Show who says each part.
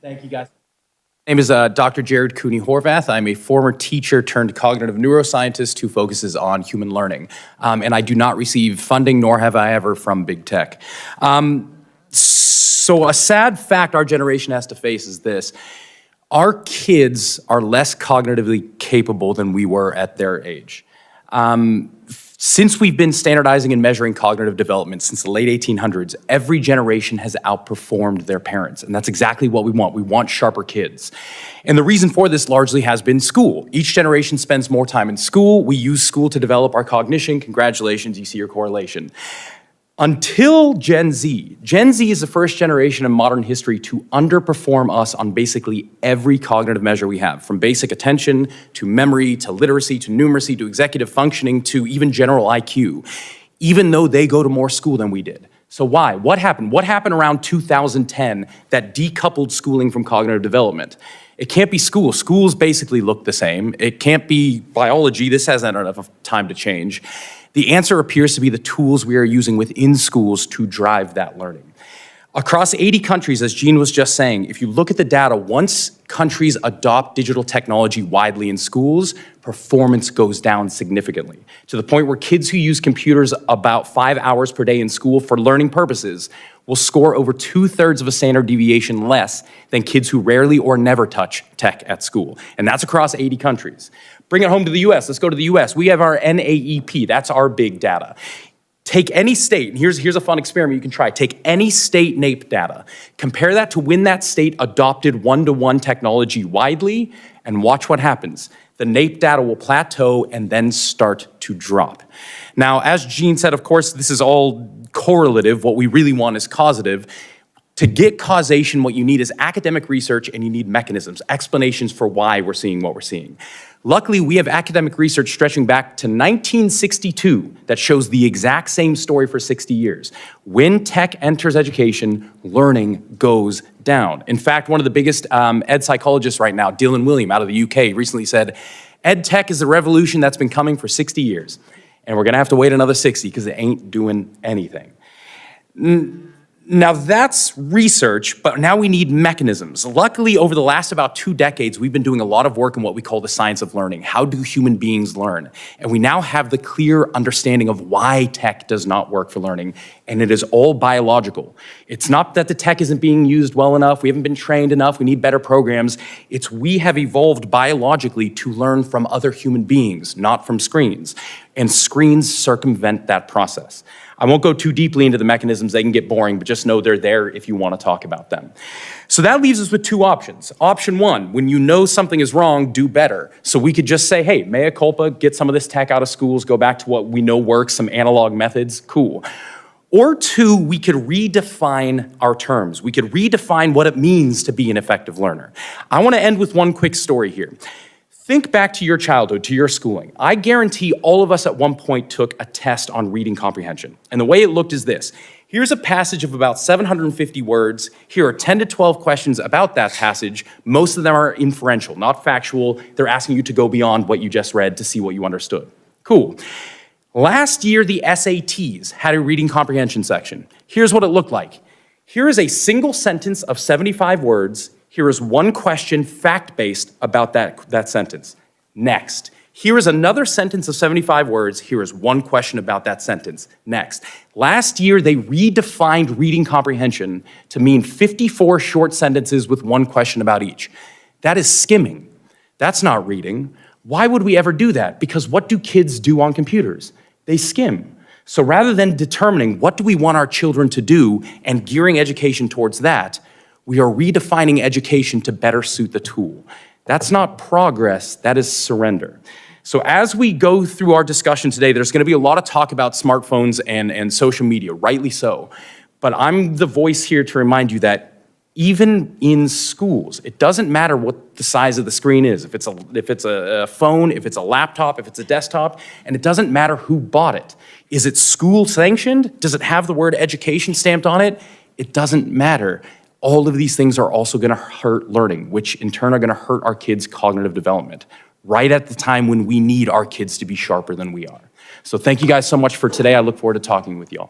Speaker 1: Thank you, guys. My name is Dr. Jared Cooney Horvath. I'm a former teacher turned cognitive neuroscientist who focuses on human learning. And I do not receive funding, nor have I ever, from big tech. So a sad fact our generation has to face is this. Our kids are less cognitively capable than we were at their age. Since we've been standardizing and measuring cognitive development since the late 1800s, every generation has outperformed their parents, and that's exactly what we want. We want sharper kids. And the reason for this largely has been school. Each generation spends more time in school. We use school to develop our cognition. Congratulations, you see your correlation. Until Gen Z. Gen Z is the first generation in modern history to underperform us on basically every cognitive measure we have, from basic attention, to memory, to literacy, to numeracy, to executive functioning, to even general IQ, even though they go to more school than we did. So why? What happened? What happened around 2010 that decoupled schooling from cognitive development? It can't be school. Schools basically look the same. It can't be biology. This hasn't had enough time to change. The answer appears to be the tools we are using within schools to drive that learning. Across 80 countries, as Jean was just saying, if you look at the data, once countries adopt digital technology widely in schools, performance goes down significantly, to the point where kids who use computers about 5 hours per day in school for learning purposes will score over 2/3 of a standard deviation less than kids who rarely or never touch tech at school. And that's across 80 countries. Bring it home to the US. Let's go to the US. We have our NAEP. That's our big data. Take any state, and here's a fun experiment you can try. Take any state NAEP data, compare that to when that state adopted one-to-one technology widely, and watch what happens. The NAEP data will plateau and then start to drop. Now, as Jean said, of course, this is all correlative. What we really want is causative. To get causation, what you need is academic research and you need mechanisms, explanations for why we're seeing what we're seeing. Luckily, we have academic research stretching back to 1962 that shows the exact same story for 60 years. When tech enters education, learning goes down. In fact, one of the biggest ed psychologists right now, Dylan Wiliam out of the UK, recently said, ed tech is a revolution that's been coming for 60 years. And we're gonna have to wait another 60 because it ain't doing anything. Now that's research, but now we need mechanisms. Luckily, over the last about 2 decades, we've been doing a lot of work in what we call the science of learning. How do human beings learn? And we now have the clear understanding of why tech does not work for learning, and it is all biological. It's not that the tech isn't being used well enough, we haven't been trained enough, we need better programs. It's we have evolved biologically to learn from other human beings, not from screens. And screens circumvent that process. I won't go too deeply into the mechanisms, they can get boring, but just know they're there if you want to talk about them. So that leaves us with 2 options. Option 1, when you know something is wrong, do better. So we could just say, hey, mea culpa, get some of this tech out of schools, go back to what we know works, some analog methods, cool. Or 2, we could redefine our terms. We could redefine what it means to be an effective learner. I want to end with one quick story here. Think back to your childhood, to your schooling. I guarantee all of us at one point took a test on reading comprehension. And the way it looked is this. Here's a passage of about 750 words. Here are 10 to 12 questions about that passage. Most of them are inferential, not factual. They're asking you to go beyond what you just read to see what you understood. Cool. Last year, the SATs had a reading comprehension section. Here's what it looked like. Here is a single sentence of 75 words. Here is one question, fact-based, about that sentence. Next. Here is another sentence of 75 words. Here is one question about that sentence. Next. Last year, they redefined reading comprehension to mean 54 short sentences with one question about each. That is skimming. That's not reading. Why would we ever do that? Because what do kids do on computers? They skim. So rather than determining what do we want our children to do and gearing education towards that, we are redefining education to better suit the tool. That's not progress, that is surrender. So as we go through our discussion today, there's gonna be a lot of talk about smartphones and social media, rightly so. But I'm the voice here to remind you that even in schools, it doesn't matter what the size of the screen is, if it's a phone, if it's a laptop, if it's a desktop, and it doesn't matter who bought it. Is it school sanctioned? Does it have the word education stamped on it? It doesn't matter. All of these things are also gonna hurt learning, which in turn are gonna hurt our kids' cognitive development, right at the time when we need our kids to be sharper than we are. So thank you guys so much for today. I look forward to talking with y'all.